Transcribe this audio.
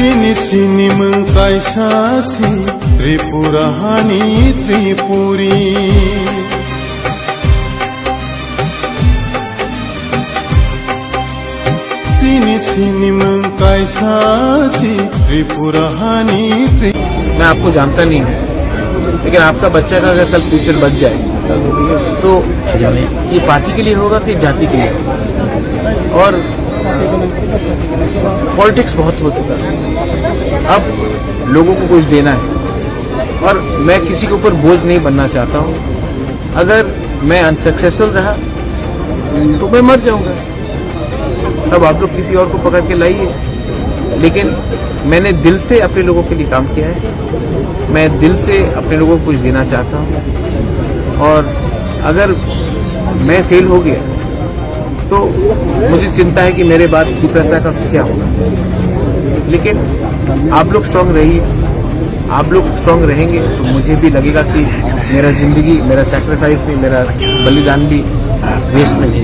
Sini sini mengkaisasi Tripurahani Tripuri. Sini sini mengkaisasi Tripurahani Tripuri. मैं आपको जानता नहीं हूँ, लेकिन आपका बच्चा का अगर कल फ्यूचर बच जाए तो ये पार्टी के लिए होगा कि जाति के लिए होगा। और पॉलिटिक्स बहुत हो चुका है, अब लोगों को कुछ देना है और मैं किसी के ऊपर बोझ नहीं बनना चाहता हूँ। अगर मैं अनसक्सेसफुल रहा तो मैं मर जाऊंगा, तब आप लोग किसी और को पकड़ के लाइए। लेकिन मैंने दिल से अपने लोगों के लिए काम किया है, मैं दिल से अपने लोगों को कुछ देना चाहता हूँ। और अगर मैं फेल हो गया तो मुझे चिंता है कि मेरे बाद की पैसा का क्या होगा। लेकिन आप लोग स्ट्रांग रहिए, आप लोग स्ट्रांग रहेंगे तो मुझे भी लगेगा कि मेरा जिंदगी, मेरा सैक्रिफाइस भी, मेरा बलिदान भी वेस्ट नहीं।